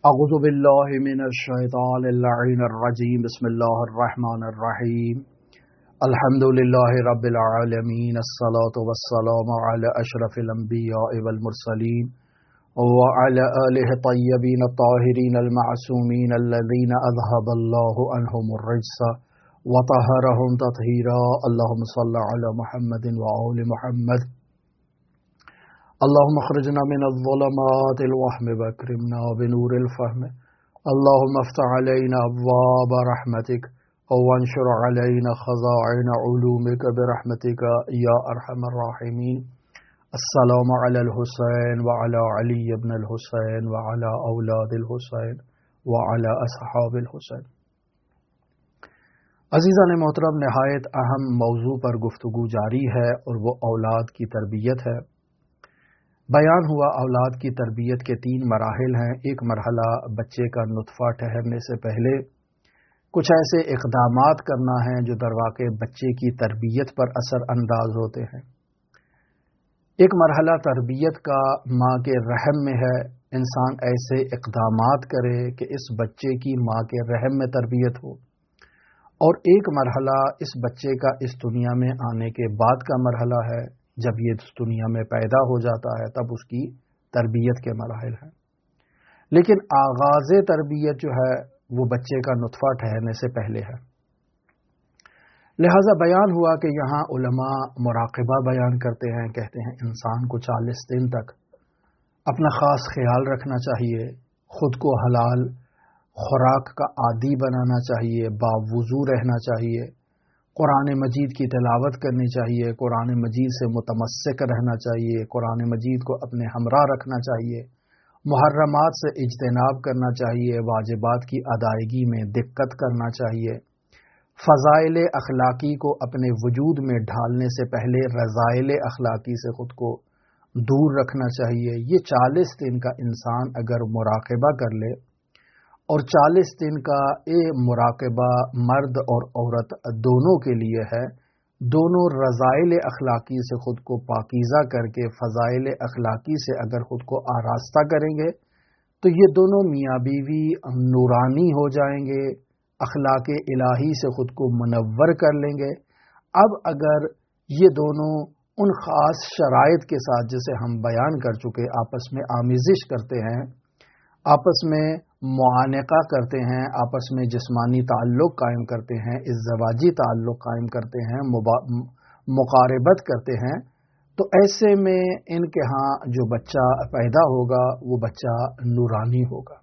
اعوذ باللہ من الشیطان اللعین الرجیم بسم اللہ الرحمن الرحیم الحمد للہ رب العالمین الصلاة والسلام علی اشرف الانبیاء والمرسلین وعلی آلہ طیبین الطاہرین المعصومین الذین اذهب اللہ عنہم الرجس وطہرہم تطہیرا اللہم صل علی محمد وآل محمد اللهم اخرجنا من الظلمات الوهم واكرمنا بنور الفهم اللهم افتح علينا ابواب رحمتك وانشر علينا خزائن علومك برحمتك يا ارحم الراحمين. السلام على الحسين وعلى علي بن الحسين وعلى اولاد الحسين وعلى اصحاب الحسين. عزیزان محترم، نہایت اہم موضوع پر گفتگو جاری ہے اور وہ اولاد کی تربیت ہے. بیان ہوا اولاد کی تربیت کے 3 مراحل ہیں. ایک مرحلہ بچے کا نطفہ ٹھہرنے سے پہلے کچھ ایسے اقدامات کرنا ہے جو در واقع بچے کی تربیت پر اثر انداز ہوتے ہیں. ایک مرحلہ تربیت کا ماں کے رحم میں ہے، انسان ایسے اقدامات کرے کہ اس بچے کی ماں کے رحم میں تربیت ہو. اور ایک مرحلہ اس بچے کا اس دنیا میں آنے کے بعد کا مرحلہ ہے، جب یہ اس دنیا میں پیدا ہو جاتا ہے تب اس کی تربیت کے مراحل ہیں. لیکن آغاز تربیت جو ہے وہ بچے کا نطفہ ٹھہرنے سے پہلے ہے. لہذا بیان ہوا کہ یہاں علماء مراقبہ بیان کرتے ہیں، کہتے ہیں انسان کو 40 دن تک اپنا خاص خیال رکھنا چاہیے، خود کو حلال خوراک کا عادی بنانا چاہیے، باوضو رہنا چاہیے، قرآن مجید کی تلاوت کرنی چاہیے، قرآن مجید سے متمسک رہنا چاہیے، قرآن مجید کو اپنے ہمراہ رکھنا چاہیے، محرمات سے اجتناب کرنا چاہیے، واجبات کی ادائیگی میں دقت کرنا چاہیے، فضائل اخلاقی کو اپنے وجود میں ڈھالنے سے پہلے رذائل اخلاقی سے خود کو دور رکھنا چاہیے. یہ 40 دن کا انسان اگر مراقبہ کر لے، اور 40 دن کا مراقبہ مرد اور عورت دونوں کے لیے ہے، دونوں رذائل اخلاقی سے خود کو پاکیزہ کر کے فضائل اخلاقی سے اگر خود کو آراستہ کریں گے تو یہ دونوں میاں بیوی نورانی ہو جائیں گے، اخلاق الہی سے خود کو منور کر لیں گے. اب اگر یہ دونوں ان خاص شرائط کے ساتھ جسے ہم بیان کر چکے آپس میں آمیزش کرتے ہیں، آپس میں معانقہ کرتے ہیں، آپس میں جسمانی تعلق قائم کرتے ہیں، ازدواجی تعلق قائم کرتے ہیں، مقاربت کرتے ہیں، تو ایسے میں ان کے ہاں جو بچہ پیدا ہوگا وہ بچہ نورانی ہوگا،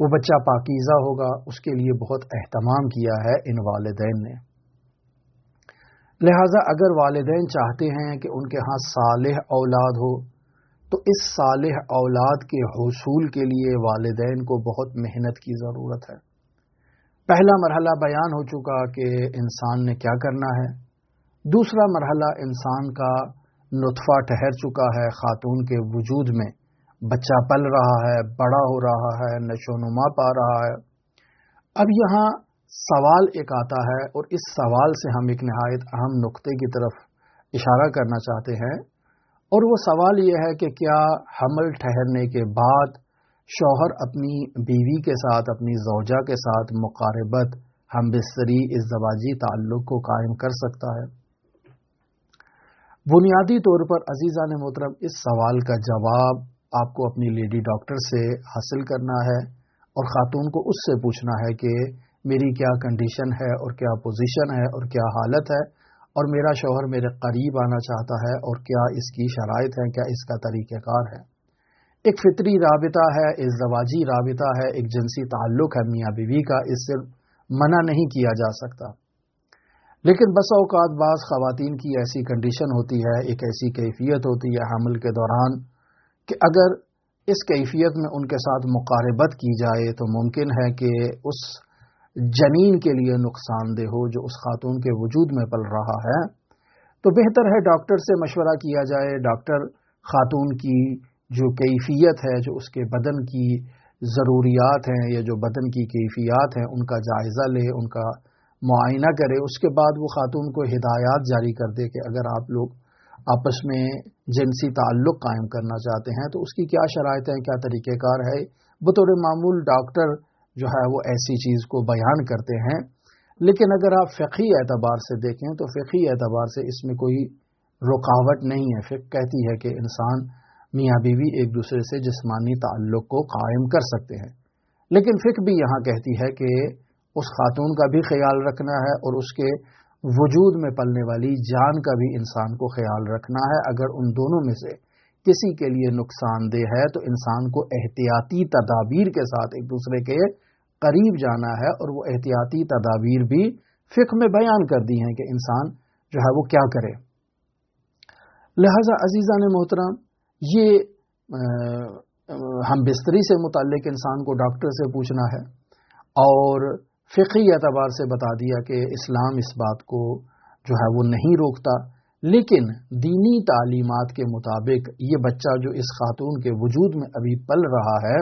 وہ بچہ پاکیزہ ہوگا. اس کے لیے بہت اہتمام کیا ہے ان والدین نے. لہٰذا اگر والدین چاہتے ہیں کہ ان کے ہاں صالح اولاد ہو تو اس صالح اولاد کے حصول کے لیے والدین کو بہت محنت کی ضرورت ہے. پہلا مرحلہ بیان ہو چکا کہ انسان نے کیا کرنا ہے. دوسرا مرحلہ انسان کا نطفہ ٹھہر چکا ہے، خاتون کے وجود میں بچہ پل رہا ہے، بڑا ہو رہا ہے، نشو و نما پا رہا ہے. اب یہاں سوال ایک آتا ہے اور اس سوال سے ہم ایک نہایت اہم نقطے کی طرف اشارہ کرنا چاہتے ہیں، اور وہ سوال یہ ہے کہ کیا حمل ٹھہرنے کے بعد شوہر اپنی بیوی کے ساتھ، اپنی زوجہ کے ساتھ مقاربت، ہم بستری، ازدواجی تعلق کو قائم کر سکتا ہے؟ بنیادی طور پر عزیزان محترم اس سوال کا جواب آپ کو اپنی لیڈی ڈاکٹر سے حاصل کرنا ہے اور خاتون کو اس سے پوچھنا ہے کہ میری کیا کنڈیشن ہے اور کیا پوزیشن ہے اور کیا حالت ہے، اور میرا شوہر میرے قریب آنا چاہتا ہے اور کیا اس کی شرائط ہے، کیا اس کا طریقہ کار ہے. ایک فطری رابطہ ہے، ازدواجی رابطہ ہے، ایک جنسی تعلق ہے میاں بیوی کا، اس سے منع نہیں کیا جا سکتا. لیکن بس اوقات بعض خواتین کی ایسی کنڈیشن ہوتی ہے، ایک ایسی کیفیت ہوتی ہے حمل کے دوران کہ اگر اس کیفیت میں ان کے ساتھ مقاربت کی جائے تو ممکن ہے کہ اس جنین کے لیے نقصان دہ ہو جو اس خاتون کے وجود میں پل رہا ہے. تو بہتر ہے ڈاکٹر سے مشورہ کیا جائے، ڈاکٹر خاتون کی جو کیفیت ہے، جو اس کے بدن کی ضروریات ہیں یا جو بدن کی کیفیات ہیں ان کا جائزہ لے، ان کا معائنہ کرے. اس کے بعد وہ خاتون کو ہدایات جاری کر دے کہ اگر آپ لوگ آپس میں جنسی تعلق قائم کرنا چاہتے ہیں تو اس کی کیا شرائط ہیں، کیا طریقہ کار ہے، بطور معمول ڈاکٹر جو ہے وہ ایسی چیز کو بیان کرتے ہیں، لیکن اگر آپ فقہی اعتبار سے دیکھیں تو فقہی اعتبار سے اس میں کوئی رکاوٹ نہیں ہے۔ فقہ کہتی ہے کہ انسان میاں بیوی ایک دوسرے سے جسمانی تعلق کو قائم کر سکتے ہیں، لیکن فقہ بھی یہاں کہتی ہے کہ اس خاتون کا بھی خیال رکھنا ہے اور اس کے وجود میں پلنے والی جان کا بھی انسان کو خیال رکھنا ہے۔ اگر ان دونوں میں سے کسی کے لیے نقصان دہ ہے تو انسان کو احتیاطی تدابیر کے ساتھ ایک دوسرے کے قریب جانا ہے، اور وہ احتیاطی تدابیر بھی فقہ میں بیان کر دی ہیں کہ انسان جو ہے وہ کیا کرے۔ لہذا عزیزان محترم، یہ ہم بستری سے متعلق انسان کو ڈاکٹر سے پوچھنا ہے، اور فقہی اعتبار سے بتا دیا کہ اسلام اس بات کو جو ہے وہ نہیں روکتا، لیکن دینی تعلیمات کے مطابق یہ بچہ جو اس خاتون کے وجود میں ابھی پل رہا ہے،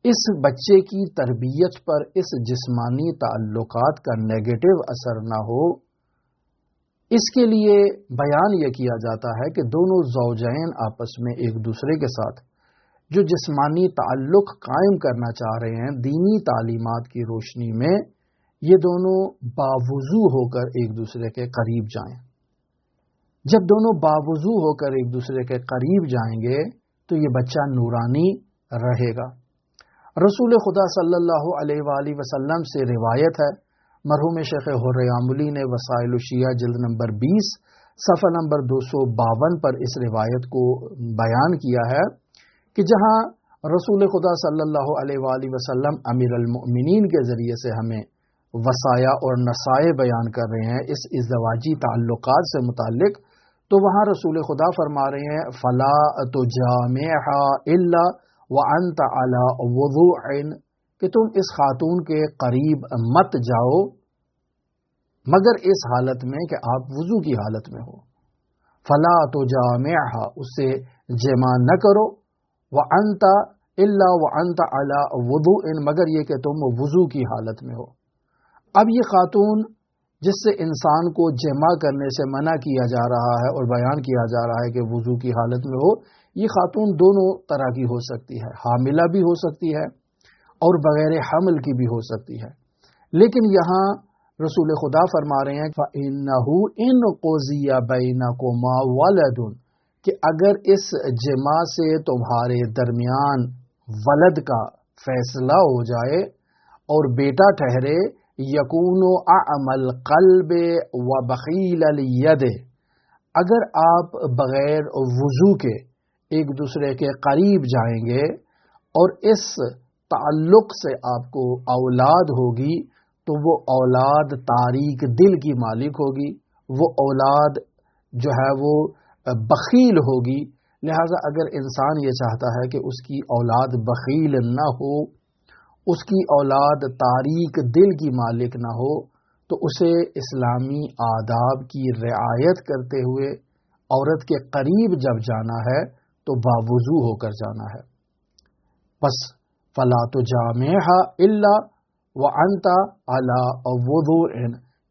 اس بچے کی تربیت پر اس جسمانی تعلقات کا نیگیٹو اثر نہ ہو، اس کے لیے بیان یہ کیا جاتا ہے کہ دونوں زوجین آپس میں ایک دوسرے کے ساتھ جو جسمانی تعلق قائم کرنا چاہ رہے ہیں، دینی تعلیمات کی روشنی میں یہ دونوں باوضو ہو کر ایک دوسرے کے قریب جائیں۔ جب دونوں باوضو ہو کر ایک دوسرے کے قریب جائیں گے تو یہ بچہ نورانی رہے گا۔ رسول خدا صلی اللہ علیہ وآلہ وسلم سے روایت ہے، مرحوم شیخ حر عاملی نے وسائل الشیعہ جلد نمبر 20 صفحہ نمبر 252 پر اس روایت کو بیان کیا ہے کہ جہاں رسول خدا صلی اللہ علیہ وآلہ وسلم امیر المؤمنین کے ذریعے سے ہمیں وصایا اور نصائح بیان کر رہے ہیں اس ازدواجی تعلقات سے متعلق، تو وہاں رسول خدا فرما رہے ہیں فلا تجامعها الا وانت علی وضوء، کہ تم اس خاتون کے قریب مت جاؤ مگر اس حالت میں کہ آپ وضو کی حالت میں ہو۔ فلا تجامعها، اس سے جمع نہ کرو، وانت الا وانت علی وضوء، مگر یہ کہ تم وضو کی حالت میں ہو۔ اب یہ خاتون جس سے انسان کو جمع کرنے سے منع کیا جا رہا ہے اور بیان کیا جا رہا ہے کہ وضو کی حالت میں ہو، یہ خاتون دونوں طرح کی ہو سکتی ہے، حاملہ بھی ہو سکتی ہے اور بغیر حمل کی بھی ہو سکتی ہے، لیکن یہاں رسول خدا فرما رہے ہیں فَإِنَّهُ إِنْ قُضِيَ بَيْنَكُمَا وَلَدٌ، کہ اگر اس جمع سے تمہارے درمیان ولد کا فیصلہ ہو جائے اور بیٹا ٹھہرے، یکون اعمی القلب وبخیل الید، اگر آپ بغیر وضو کے ایک دوسرے کے قریب جائیں گے اور اس تعلق سے آپ کو اولاد ہوگی تو وہ اولاد تاریک دل کی مالک ہوگی، وہ اولاد جو ہے وہ بخیل ہوگی۔ لہذا اگر انسان یہ چاہتا ہے کہ اس کی اولاد بخیل نہ ہو، اس کی اولاد تاریک دل کی مالک نہ ہو، تو اسے اسلامی آداب کی رعایت کرتے ہوئے عورت کے قریب جب جانا ہے تو باوضو ہو کر جانا ہے۔ بس فلا تجامعها الا وانت علی وضوء،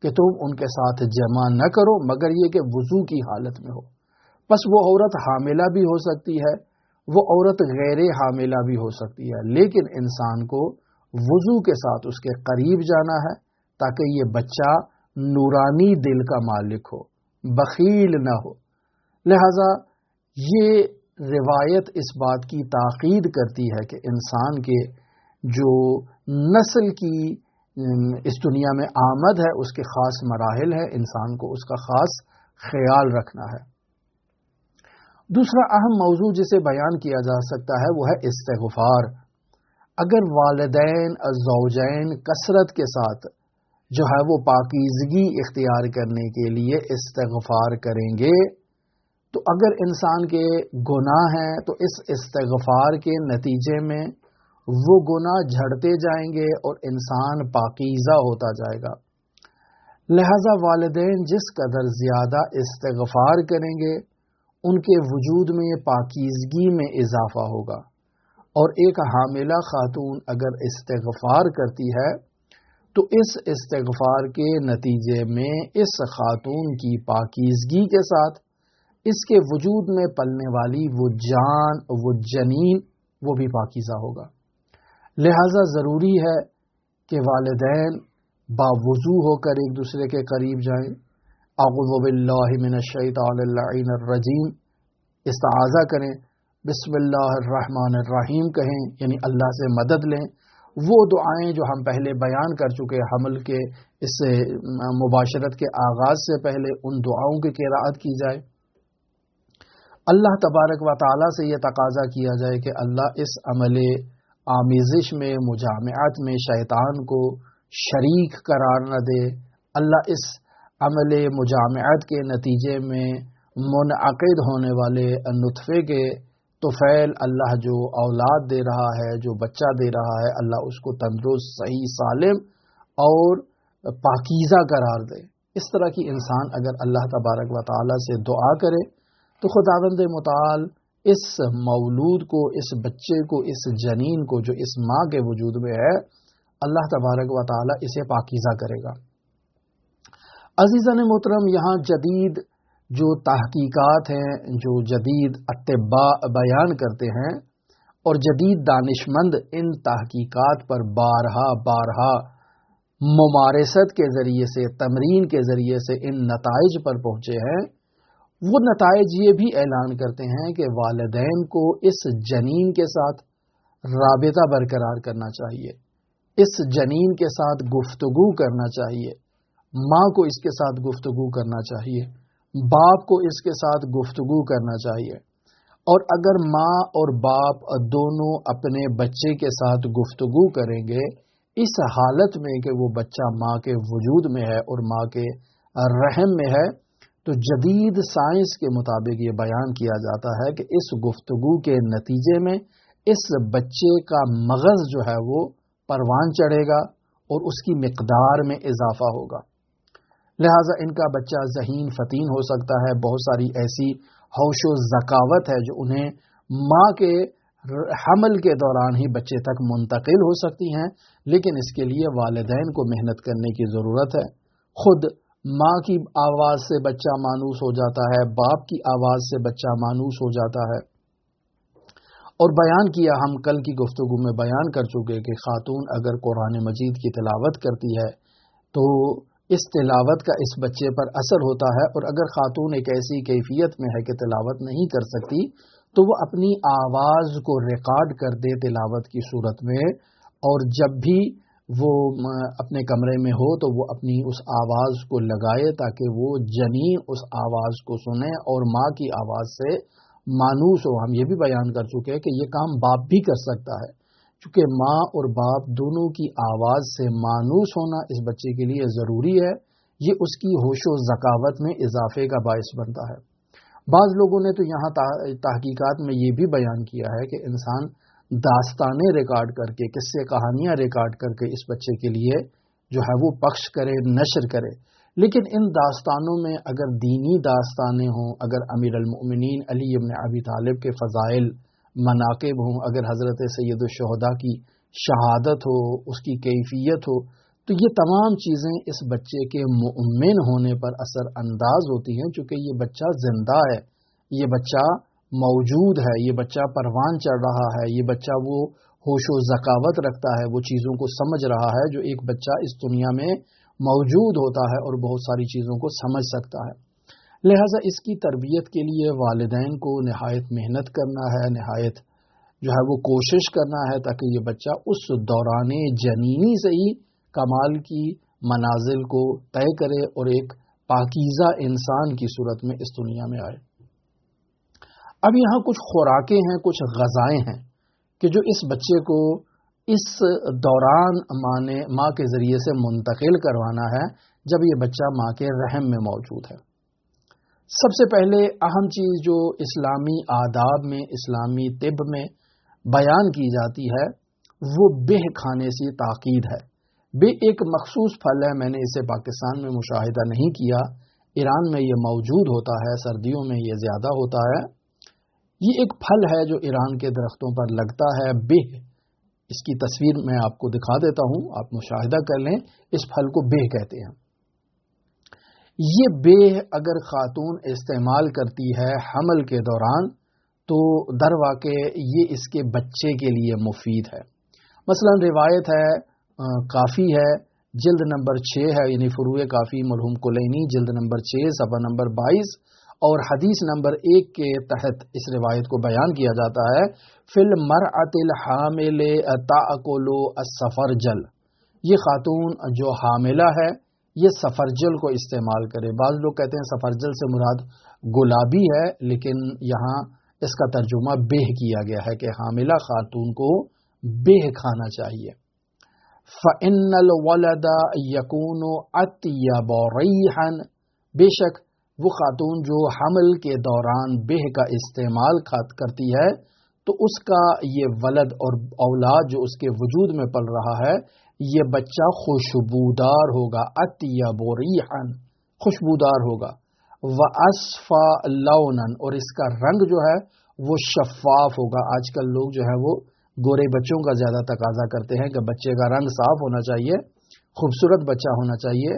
کہ تم ان کے ساتھ جمع نہ کرو مگر یہ کہ وضو کی حالت میں ہو۔ بس وہ عورت حاملہ بھی ہو سکتی ہے، وہ عورت غیر حاملہ بھی ہو سکتی ہے، لیکن انسان کو وضو کے ساتھ اس کے قریب جانا ہے تاکہ یہ بچہ نورانی دل کا مالک ہو، بخیل نہ ہو۔ لہذا یہ روایت اس بات کی تاکید کرتی ہے کہ انسان کے جو نسل کی اس دنیا میں آمد ہے اس کے خاص مراحل ہیں، انسان کو اس کا خاص خیال رکھنا ہے۔ دوسرا اہم موضوع جسے بیان کیا جا سکتا ہے وہ ہے استغفار۔ اگر والدین الزوجین کثرت کے ساتھ جو ہے وہ پاکیزگی اختیار کرنے کے لیے استغفار کریں گے تو اگر انسان کے گناہ ہیں تو اس استغفار کے نتیجے میں وہ گناہ جھڑتے جائیں گے اور انسان پاکیزہ ہوتا جائے گا۔ لہذا والدین جس قدر زیادہ استغفار کریں گے ان کے وجود میں پاکیزگی میں اضافہ ہوگا، اور ایک حاملہ خاتون اگر استغفار کرتی ہے تو اس استغفار کے نتیجے میں اس خاتون کی پاکیزگی کے ساتھ اس کے وجود میں پلنے والی وہ جان، وہ جنین، وہ بھی پاکیزہ ہوگا۔ لہٰذا ضروری ہے کہ والدین باوضو ہو کر ایک دوسرے کے قریب جائیں، اعوذ باللہ من الشیطان اللعین الرجیم استعاذہ کریں، بسم اللہ الرحمن الرحیم کہیں، یعنی اللہ سے مدد لیں۔ وہ دعائیں جو ہم پہلے بیان کر چکے حمل کے اس مباشرت کے آغاز سے پہلے، ان دعاؤں کی قرأت کی جائے۔ اللہ تبارک و تعالیٰ سے یہ تقاضا کیا جائے کہ اللہ اس عمل آمیزش میں، مجامعت میں شیطان کو شریک قرار نہ دے۔ اللہ اس عمل مجامعت کے نتیجے میں منعقد ہونے والے نطفے کے طفیل اللہ جو اولاد دے رہا ہے، جو بچہ دے رہا ہے، اللہ اس کو تندرست، صحیح، سالم اور پاکیزہ قرار دے۔ اس طرح کی انسان اگر اللہ تبارک و تعالیٰ سے دعا کرے تو خداوند متعال اس مولود کو، اس بچے کو، اس جنین کو جو اس ماں کے وجود میں ہے، اللہ تبارک و تعالیٰ اسے پاکیزہ کرے گا۔ عزیزان محترم، یہاں جدید جو تحقیقات ہیں، جو جدید اطباء بیان کرتے ہیں اور جدید دانشمند ان تحقیقات پر بارہا ممارست کے ذریعے سے، تمرین کے ذریعے سے ان نتائج پر پہنچے ہیں، وہ نتائج یہ بھی اعلان کرتے ہیں کہ والدین کو اس جنین کے ساتھ رابطہ برقرار کرنا چاہیے، اس جنین کے ساتھ گفتگو کرنا چاہیے، ماں کو اس کے ساتھ گفتگو کرنا چاہیے، باپ کو اس کے ساتھ گفتگو کرنا چاہیے۔ اور اگر ماں اور باپ دونوں اپنے بچے کے ساتھ گفتگو کریں گے اس حالت میں کہ وہ بچہ ماں کے وجود میں ہے اور ماں کے رحم میں ہے، تو جدید سائنس کے مطابق یہ بیان کیا جاتا ہے کہ اس گفتگو کے نتیجے میں اس بچے کا مغز جو ہے وہ پروان چڑھے گا اور اس کی مقدار میں اضافہ ہوگا، لہٰذا ان کا بچہ ذہین فتین ہو سکتا ہے۔ بہت ساری ایسی ہوش و ذکاوت ہے جو انہیں ماں کے حمل کے دوران ہی بچے تک منتقل ہو سکتی ہیں، لیکن اس کے لیے والدین کو محنت کرنے کی ضرورت ہے۔ خود ماں کی آواز سے بچہ مانوس ہو جاتا ہے، باپ کی آواز سے بچہ مانوس ہو جاتا ہے۔ اور بیان کیا، ہم کل کی گفتگو میں بیان کر چکے کہ خاتون اگر قرآن مجید کی تلاوت کرتی ہے تو اس تلاوت کا اس بچے پر اثر ہوتا ہے، اور اگر خاتون ایک ایسی کیفیت میں ہے کہ تلاوت نہیں کر سکتی تو وہ اپنی آواز کو ریکارڈ کر دے تلاوت کی صورت میں، اور جب بھی وہ اپنے کمرے میں ہو تو وہ اپنی اس آواز کو لگائے تاکہ وہ جنین اس آواز کو سنے اور ماں کی آواز سے مانوس ہو۔ ہم یہ بھی بیان کر چکے ہیں کہ یہ کام باپ بھی کر سکتا ہے، چونکہ ماں اور باپ دونوں کی آواز سے مانوس ہونا اس بچے کے لیے ضروری ہے، یہ اس کی ہوش و ذکاوت میں اضافے کا باعث بنتا ہے۔ بعض لوگوں نے تو یہاں تحقیقات میں یہ بھی بیان کیا ہے کہ انسان داستانیں ریکارڈ کر کے، قصے کہانیاں ریکارڈ کر کے اس بچے کے لیے جو ہے وہ پخش کرے، نشر کرے، لیکن ان داستانوں میں اگر دینی داستانیں ہوں، اگر امیر المؤمنین علی ابن ابی طالب کے فضائل، مناقب ہوں، اگر حضرت سید الشہداء کی شہادت ہو، اس کی کیفیت ہو، تو یہ تمام چیزیں اس بچے کے مؤمن ہونے پر اثر انداز ہوتی ہیں، چونکہ یہ بچہ زندہ ہے، یہ بچہ موجود ہے، یہ بچہ پروان چڑھ رہا ہے، یہ بچہ وہ ہوش و ذکاوت رکھتا ہے، وہ چیزوں کو سمجھ رہا ہے جو ایک بچہ اس دنیا میں موجود ہوتا ہے اور بہت ساری چیزوں کو سمجھ سکتا ہے۔ لہٰذا اس کی تربیت کے لیے والدین کو نہایت محنت کرنا ہے، نہایت جو ہے وہ کوشش کرنا ہے تاکہ یہ بچہ اس دوران جنینی سے ہی کمال کی منازل کو طے کرے اور ایک پاکیزہ انسان کی صورت میں اس دنیا میں آئے۔ اب یہاں کچھ خوراکیں ہیں، کچھ غذائیں ہیں کہ جو اس بچے کو اس دوران ماں کے ذریعے سے منتقل کروانا ہے جب یہ بچہ ماں کے رحم میں موجود ہے۔ سب سے پہلے اہم چیز جو اسلامی آداب میں، اسلامی طب میں بیان کی جاتی ہے وہ بہ کھانے سے تاکید ہے۔ بہ ایک مخصوص پھل ہے، میں نے اسے پاکستان میں مشاہدہ نہیں کیا، ایران میں یہ موجود ہوتا ہے، سردیوں میں یہ زیادہ ہوتا ہے۔ یہ ایک پھل ہے جو ایران کے درختوں پر لگتا ہے، بہ، اس کی تصویر میں آپ کو دکھا دیتا ہوں، آپ مشاہدہ کر لیں، اس پھل کو بہ کہتے ہیں۔ یہ بہ اگر خاتون استعمال کرتی ہے حمل کے دوران تو در واقع یہ اس کے بچے کے لیے مفید ہے۔ مثلا روایت ہے کافی ہے جلد نمبر 6 ہے، یعنی فروع کافی مرحوم کلینی جلد نمبر 6 صفحہ نمبر 22 اور حدیث نمبر 1 کے تحت اس روایت کو بیان کیا جاتا ہے فی المرأۃ الحامل تأکل السفرجل، یہ خاتون جو حاملہ ہے یہ سفرجل کو استعمال کرے۔ بعض لوگ کہتے ہیں سفرجل سے مراد گلابی ہے، لیکن یہاں اس کا ترجمہ بیہ کیا گیا ہے کہ حاملہ خاتون کو بیہ کھانا چاہیے۔ فَإِنَّ الْوَلَدَ يَكُونُ أَطْيَبَ رِيحًا، بے شک وہ خاتون جو حمل کے دوران بیہ کا استعمال کرتی ہے تو اس کا یہ ولد اور اولاد جو اس کے وجود میں پل رہا ہے یہ بچہ خوشبودار ہوگا، اطیب ریحا خوشبودار ہوگا، وَأَصْفَى لَوْنًا اور اس کا رنگ جو ہے وہ شفاف ہوگا۔ آج کل لوگ جو ہے وہ گورے بچوں کا زیادہ تقاضا کرتے ہیں کہ بچے کا رنگ صاف ہونا چاہیے، خوبصورت بچہ ہونا چاہیے،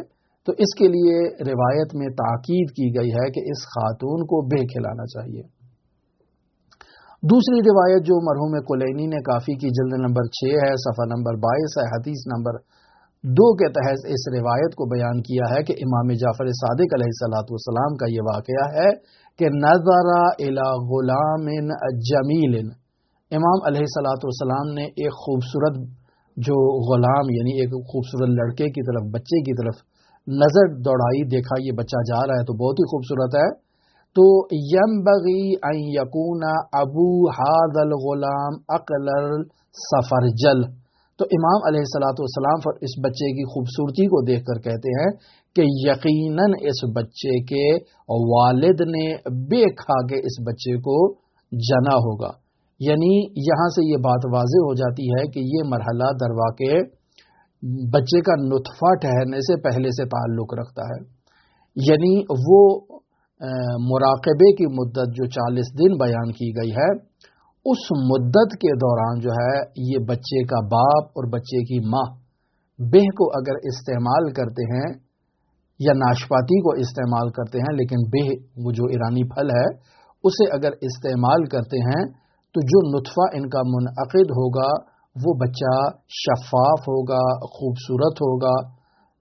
تو اس کے لیے روایت میں تاکید کی گئی ہے کہ اس خاتون کو بیہ کھلانا چاہیے۔ دوسری روایت جو مرحوم کلینی نے کافی کی جلد نمبر 6 ہے صفحہ نمبر 22 ہے، حدیث نمبر 2 کے تحت اس روایت کو بیان کیا ہے کہ امام جعفر صادق علیہ السلام کا یہ واقعہ ہے کہ نظر الی غلام جمیل، امام علیہ السلام نے ایک خوبصورت جو غلام یعنی ایک خوبصورت لڑکے کی طرف، بچے کی طرف نظر دوڑائی، دیکھا یہ بچہ جا رہا ہے تو بہت ہی خوبصورت ہے، تو ینبغی ان یکون ابو ھذا الغلام اقل السفرجل، تو امام علیہ السلام اس بچے کی خوبصورتی کو دیکھ کر کہتے ہیں کہ یقیناً اس بچے کے والد نے بے کھا کے اس بچے کو جنا ہوگا۔ یعنی یہاں سے یہ بات واضح ہو جاتی ہے کہ یہ مرحلہ درواقع بچے کا نطفہ ٹھہرنے سے پہلے سے تعلق رکھتا ہے، یعنی وہ مراقبے کی مدت جو 40 دن بیان کی گئی ہے اس مدت کے دوران جو ہے یہ بچے کا باپ اور بچے کی ماں بیہ کو اگر استعمال کرتے ہیں یا ناشپاتی کو استعمال کرتے ہیں، لیکن بیہ وہ جو ایرانی پھل ہے اسے اگر استعمال کرتے ہیں تو جو نطفہ ان کا منعقد ہوگا وہ بچہ شفاف ہوگا، خوبصورت ہوگا۔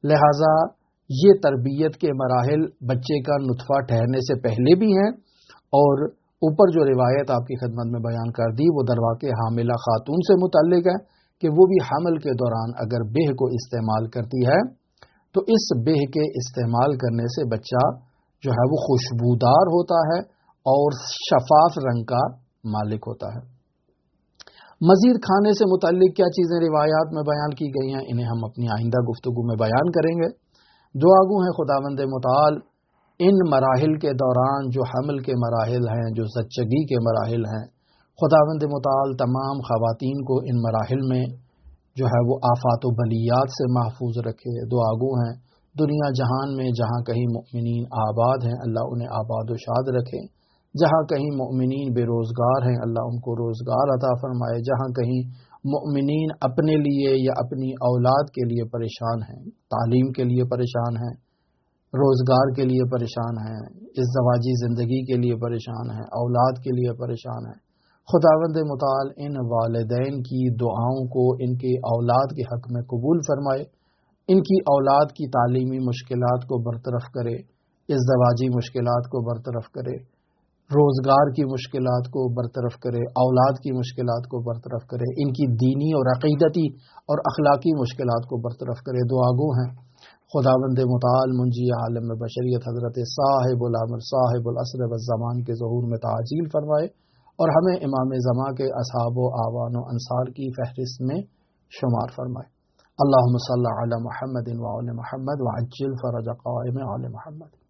لہذا یہ تربیت کے مراحل بچے کا نطفہ ٹھہرنے سے پہلے بھی ہیں، اور اوپر جو روایت آپ کی خدمت میں بیان کر دی وہ درواقع حاملہ خاتون سے متعلق ہے کہ وہ بھی حمل کے دوران اگر بیہ کو استعمال کرتی ہے تو اس بیہ کے استعمال کرنے سے بچہ جو ہے وہ خوشبودار ہوتا ہے اور شفاف رنگ کا مالک ہوتا ہے۔ مزید کھانے سے متعلق کیا چیزیں روایات میں بیان کی گئی ہیں انہیں ہم اپنی آئندہ گفتگو میں بیان کریں گے۔ دعا گو ہیں خداوند متعال ان مراحل کے دوران جو حمل کے مراحل ہیں، جو زچگی کے مراحل ہیں، خداوند متعال تمام خواتین کو ان مراحل میں جو ہے وہ آفات و بلیات سے محفوظ رکھے۔ دعا گو ہیں دنیا جہان میں جہاں کہیں مؤمنین آباد ہیں اللہ انہیں آباد و شاد رکھے، جہاں کہیں مؤمنین بے روزگار ہیں اللہ ان کو روزگار عطا فرمائے، جہاں کہیں مؤمنین اپنے لیے یا اپنی اولاد کے لیے پریشان ہیں، تعلیم کے لیے پریشان ہیں، روزگار کے لیے پریشان ہیں، ازدواجی زندگی کے لیے پریشان ہیں، اولاد کے لیے پریشان ہیں، خداوند متعال ان والدین کی دعاؤں کو ان کے اولاد کے حق میں قبول فرمائے، ان کی اولاد کی تعلیمی مشکلات کو برطرف کرے، ازدواجی مشکلات کو برطرف کرے، روزگار کی مشکلات کو برطرف کرے، اولاد کی مشکلات کو برطرف کرے، ان کی دینی اور عقیدتی اور اخلاقی مشکلات کو برطرف کرے۔ دعا گو ہیں خداوند متعال منجی عالم بشریت حضرت صاحب الامر صاحب العصر والزمان کے ظہور میں تعجیل فرمائے اور ہمیں امام زمان کے اصحاب و اعوان و انصار کی فہرست میں شمار فرمائے۔ اللہم صلی علی محمد وعلی محمد وعجل فرج قائم آل محمد۔